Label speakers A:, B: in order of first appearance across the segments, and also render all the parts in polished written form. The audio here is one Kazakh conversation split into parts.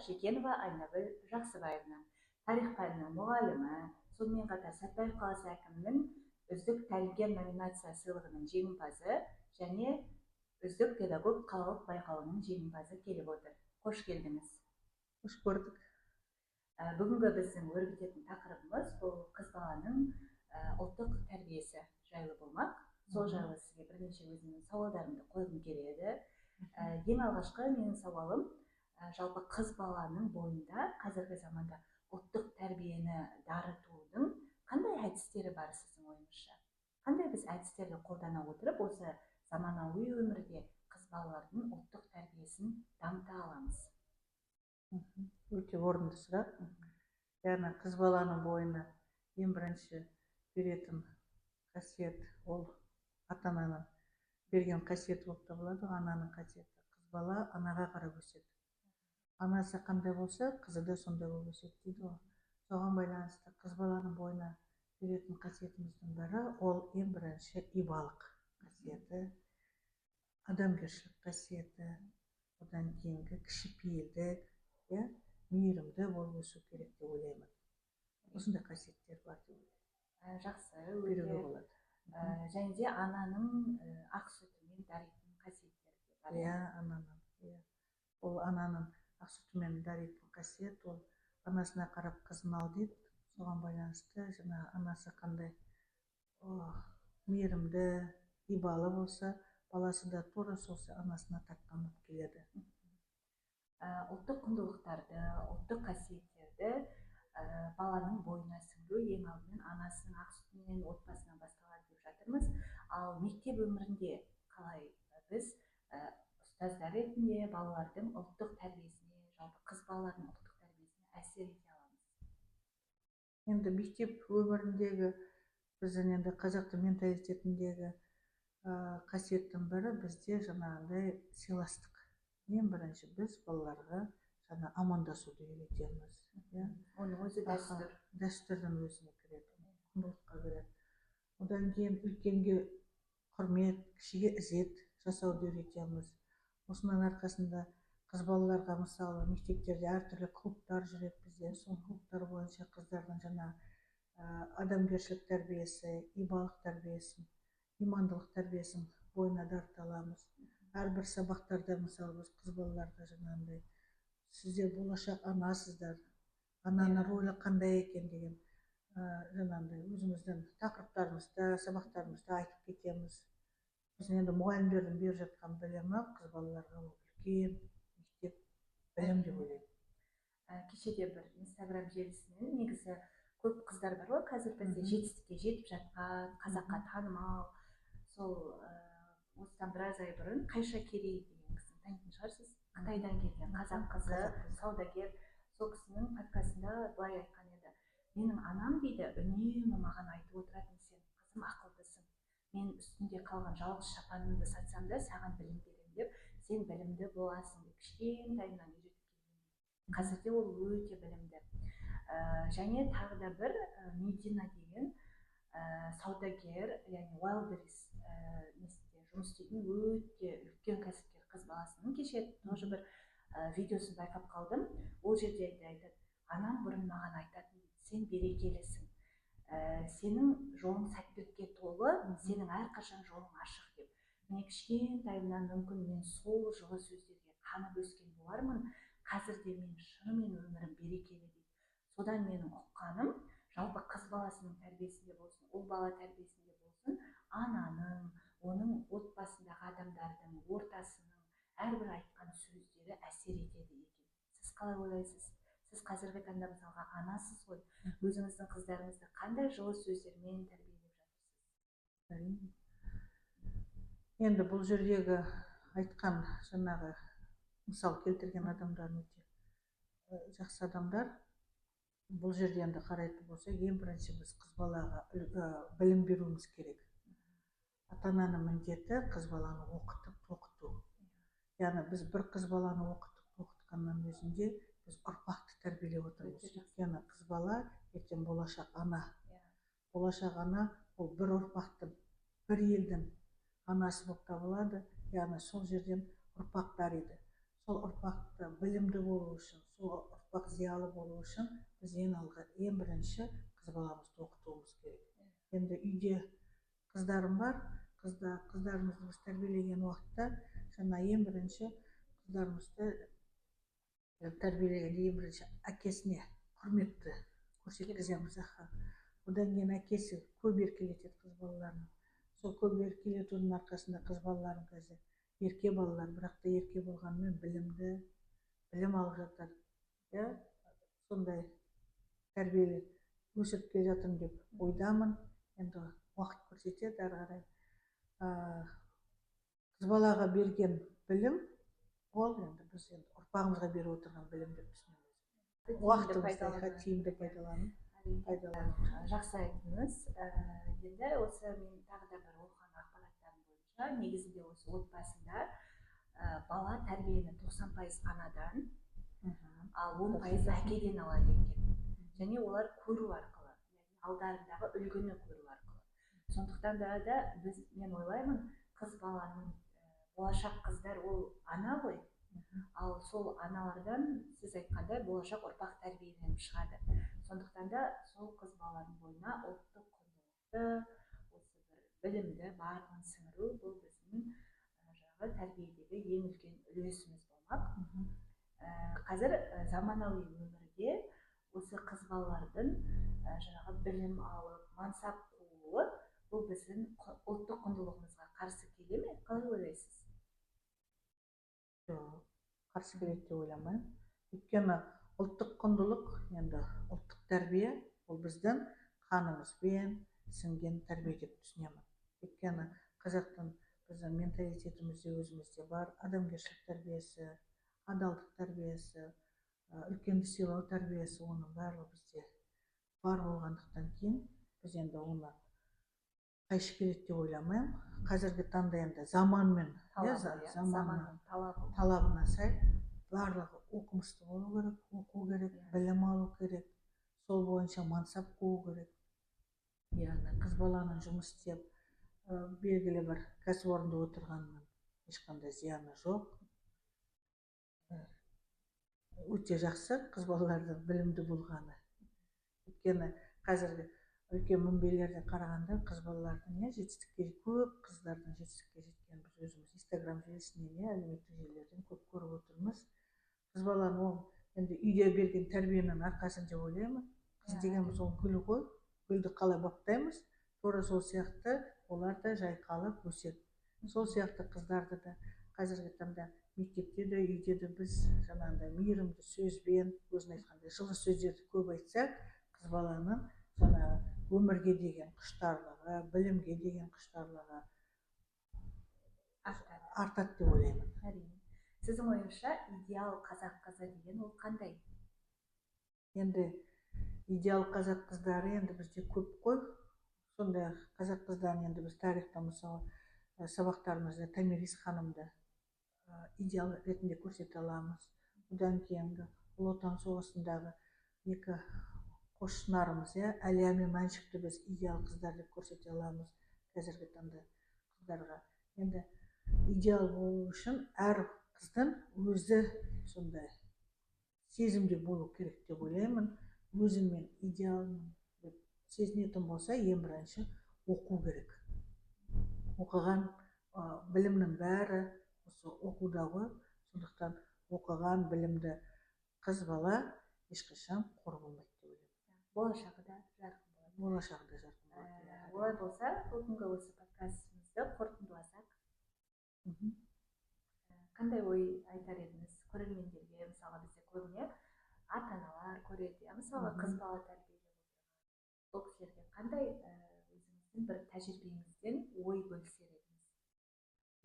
A: Шекенова Айнагүл Жақсыбаевна, тарих пәнінің мұғалімі, сонымен қатар Сәтбаев қаласы әкімінің үздік тәлімгер номинация сыйлығының жеңімпазы және үздік педагог қалалық байқауының жеңімпазы келіп отыр. Қош келдіңіз.
B: Қош көрдік.
A: Бүгінгі біздің өрбітетін тақырыбымыз бұл қыз баланың ұлттық тәрбиесі жайлы болмақ. Сол жайлы сізге бірнеше өзімнің сауалдарымды қойғым келеді. Ең алғашқы менің сауалым, жалпы қыз баланың бойында қазіргі заманда ұлттық тәрбиені дарытудың қандай әдістері бар сіздің ойыңызша? Қандай біз әдістерді қолдана отырып осы заманауи өмірде қыз балалардың ұлттық тәрбиесін дамыта аламыз?
B: Өте орынды сұрақ. Яғни қыз баланың бойына ең бірінші беретін қасиет ол ата-ананың берген қасиеті болып табылады. Ананың қасиеті. Қыз бала анаға қарап өседі. Анасы қандай болса, қызы да сондай болып өседі дейді ғой. Соған байланысты қыз баланың бойына беретін қасиетіміздің бірі ол ең бірінші ибалық қасиеті, адамгершілік қасиеті, одан кейінгі кішіпейілдік, мейірімді болып өсу керек деп ойлаймын. Осындай қасиеттер бар деп ойлаймын.
A: Жақсы,
B: беруге болады.
A: Және де ананың ақ сүтімен даритын қасиеттері бар.
B: Ананың. Ол ананың ақ сүтімен даритын қасиет, ол анасына қарап қызын ал дейді. Соған байланысты жаңа анасы қандай мейірімді, ибалы болса, баласы да тура сол анасына тартқанып келеді.
A: Ұлттық құндылықтарды, ұлттық қасиеттерді баланың бойына сіңіру ең алдымен анасының ақ сүтінен, отбасынан басталады деп жатырмыз. Ал мектеп өмірінде қалай біз ұстаздар ретінде балалардың ұлттық тәрбиесіне, жалпы қыз балалардың ұлттық тәрбиесіне әсер ете аламыз?
B: Енді мектеп өміріндегі біздің енді қазақтың менталитетіндегі қасиеттің бірі бізде жаңағындай сыйластық. Ең бірінші біз балаларға жаңа амандасуды үйретеміз.
A: Оның өзі дәстүр.
B: Дәстүрдің өзіне кіреді, құндылыққа кіреді. Одан кейін үлкенге құрмет, кішіге ізет жасауды үйретеміз. Осының арқасында қыз балаларға мысалы мектептерде әртүрлі клубтар жүреді бізде. Сол клубтар бойынша қыздардың жаңа адамгершілік тәрбиесі, ибалық тәрбиесін, имандылық тәрбиесін бойына дарыта аламыз. Әрбір сабақтарда мысалы біз қыз балаларға жаңағындай сіздер болашақ анасыздар, ананың рөлі қандай екен деген жаңағындай өзіміздің тақырыптарымызда, сабақтарымызда айтып кетеміз. Біз енді мұғалімдердің беріп жатқан білімі қыз балаларға үлкен мектеп білім деп ойлаймын.
A: Кешеде бір инстаграм желісінен негізі көп қыздар бар ғой, қазір бізде жетістікке жетіп жатқан, қазаққа танымал. Сол осыдан біраз ай бұрын Қайша Керей деген кісіні танитын шығарсыз. Қытайдан келген қазақ қызы, саудагер. Сол кісінің подкастында былай айтқан еді: менің анам дейді үнемі маған айтып отыратын, сен қызым ақылдысың. Мен үстінде қалған жалғыз шапанымды сатсам да саған білім беремін деп, сен білімді боласың деп кішкентайымнан үйретіп келген. Қазірде ол өте білімді. Және тағы да бір Медина деген саудагер, яғни Wildberries жұмыс істейтін өте үлкен кәсіпкер қыз баласының кеше тоже бір видеосын байқап қалдым. Ол жерде айтады: анам бұрын маған айтатын, сен берекелісің, сенің жолың сәттілікке толы, сенің әрқашан жолың ашық деп. Міне кішкентайымнан мүмкін мен сол жылы сөздерге қанып өскен болармын. Қазірде мен шынымен өмірім берекелі дейді. Содан менің ұққаным, жалпы қыз баласының тәрбиесінде болсын, ұл бала тәрбиесінде болсын, ананың, оның отбасындағы адамдардың, ортасының әрбір айтқан сөздері әсер етеді екен. Сіз қалай ойлайсыз? Сіз қазіргі таңда мысалға анасыз ғой. Өзіңіздің қыздарыңызды қандай жылы сөздермен тәрбиелеп жатырсыз?
B: Енді бұл жердегі айтқан жаңағы мысал келтірген адамдар өте жақсы адамдар. Бұл жерде енді қарайтын болсақ, ең бірінші біз қыз балаға білім беруіміз керек. Ата-ананың міндеті қыз баланы оқытып, тоқыту. Яғни біз бір қыз баланы оқытып, тоқытқаннан өзінде біз ұрпақты тәрбиелеп отырмыз. Яғни қыз бала ертең болашақ ана. Болашақ ана ол бір ұрпақтың, бір елдің анасы болып табылады. Яғни сол жерден ұрпақ дариды. сол ұрпақты білімді болу үшін, сол ұрпақ зиялы болу үшін біз ең бірінші қыз баламызды оқытуымыз керек. Енді үйде қыздарым бар, қыздарымызды біз тәрбиелеген уақытта жаңа ең бірінші қыздарымызды тәрбиелегенде ең бірінші әкесіне құрметті көрсеткіземіз. Одан кейін әкесі көп еркелетеді қыз балаларын. Сол көп еркелетудің арқасында қыз балаларын қазір ерке балалар, бірақ та ерке болғанымен білімді, білім алып жатыр. Сондай тәрбиелі өсіріп келе жатырмын деп ойдамын. Енді уақыт көрсетеді әрі қарай. Қыз балаға берген білім ол енді біз ұрпағымызға беріп отырған білім деп түсінеміз. Уақытымызды тиімді пайдаланып.
A: Жақсы айттыңыз. Енді осы мен тағы да бір оқыған ақпараттарым бойынша негізінде осы отбасында бала тәрбиені 90% анадан, ал 10% әкеден алады екен. Және олар көру арқылы, алдарындағы үлгіні көру арқылы. Сондықтан да мен ойлаймын, қыз баланың болашақ қыздар ол ана ғой. Ал сол аналардан сіз айтқандай болашақ ұрпақ тәрбиеленіп шығады. Сондықтан да сол қыз балалардың бойына ұлттық құндылықты, осы бір білімді барлығын сіңіру бұл біздің тәрбиедегі ең үлкен үлесіміз болмақ. Қазір заманауи өмірде осы қыз балалардың білім алып, мансап қууы бұл біздің ұлттық құндылығымызға қарсы келе ме? Қалай ойлайсыз?
B: Жоқ, қарсы келеді деп ойламаймын. Өйткені ұлттық құндылық, енді ұлттық тәрбие ол біздің қанымызбен сіңген тәрбие деп түсінемін. Өйткені қазақтың біздің менталитетімізде өзімізде бар адамгершілік тәрбиесі, адалдық тәрбиесі, үлкенді сыйлау тәрбиесі, оның барлығы бізде бар болғандықтан кейін біз енді оны қайшы келеді деп ойламаймын. Қазіргі таңда енді заманмен, заманның талабына сай барлығы оқымысты болу керек, оқу керек, білім алу керек, сол бойынша мансап қуу керек. Яғни қыз баланың жұмыс істеп белгілі бір кәсіпорында отырғанның ешқандай зияны жоқ. Өте жақсы қыз балалардың білімді болғаны. Өйткені қазіргі үлкен мінбелерде қарағанда қыз балалардың жетістікке, көп қыздардың жетістікке жеткенін біз өзіміз инстаграм желісінен, әлеуметтік желілерден көп көріп отырмыз. Қыз баланы ол енді үйде берген тәрбиенің арқасында деп ойлаймын. Қыз дегеніміз ол гүл ғой, гүлді қалай баптаймыз, тура сол сияқты олар да жайқалып өседі. Сол сияқты қыздарды да қазіргі таңда мектепте де, үйде де біз жаңағындай мейірімді сөзбен, өзің айтқандай жылы сөздерді көп айтсақ, қыз баланың жаңағы өмірге деген құштарлығы, білімге деген құштарлығы артады деп ойлаймын.
A: Әрине. Сіздің ойыңызша идеал қазақ қызы деген ол қандай?
B: Енді идеал қазақ қыздары енді бізде көп қой. Сондай қазақ қыздарын енді біз тарихта мысалы сабақтарымызда Томирис ханымды идеал ретінде көрсете аламыз. Одан кейінгі Ұлы Отан соғысындағы екі қосшынарымыз, Әлия мен Мәншүкті біз идеал қыздар деп көрсете аламыз қазіргі таңда қыздарға. Енді идеал болу үшін әр қыздың өзі сондай сезімде болу керек деп ойлаймын. Өзін мен идеалмын деп сезінетін болса, ең бірінші оқу керек. Оқыған білімнің бәрі осы оқуда ғой. Сондықтан оқыған білімді қыз бала ешқашан қор болмайды деп ойлаймын.
A: Болашағы да жарқын болады.
B: Болашағы да жарқын болады.
A: Олай болса, бүгінгі осы подкастымызды қорытындыласақ, қандай ой айтар едіңіз көрермендерге? Мысалы бізде көбіне ата-аналар көреді, мысалы қыз бала тәрбиелеп отырған. Бұл кісілерге қандай өзіңіздің бір тәжірибеңізден ой бөлісер едіңіз?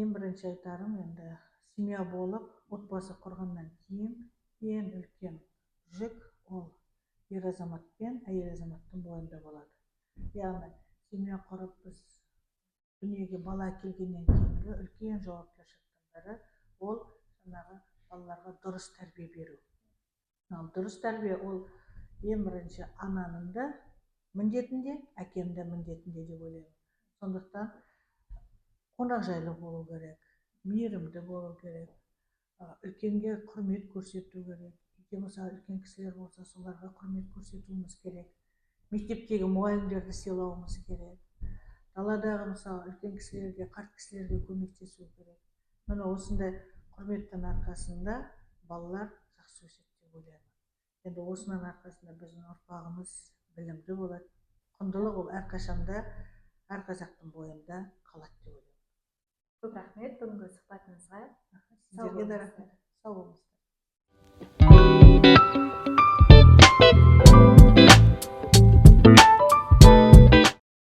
B: Ең бірінші айтарым, енді семья болып, отбасы құрғаннан кейін ең үлкен жүк ол ер азамат пен әйел азаматтың бойында болады. Яғни семья құрып біз дүниеге бала келгеннен кейінгі үлкен жауапкершіліктің бірі ол жаңағы балаларға дұрыс тәрбие беру. Дұрыс тәрбие ол ең бірінші ананың да міндетінде, әкенің де міндетінде деп ойлаймын. Сондықтан қонақжайлы болу керек, мейірімді болу керек, үлкенге құрмет көрсету керек. Үйде мысалы үлкен кісілер болса, соларға құрмет көрсетуіміз керек. Мектептегі мұғалімдерді сыйлауымыз керек. Даладағы мысалы үлкен кісілерге, қарт кісілерге көмектесу керек. Міне осындай құрметтің арқасында балалар жақсы өседі деп ойлаймын. Енді осының арқасында біздің ұрпағымыз білімді болады. Құндылық ол әрқашанда әр қазақтың бойында қалады деп ойлаймын.
A: Көп рахмет бүгінгі сұхбатыңызға.
B: Сіздерге де рахмет. Сау болыңыздар.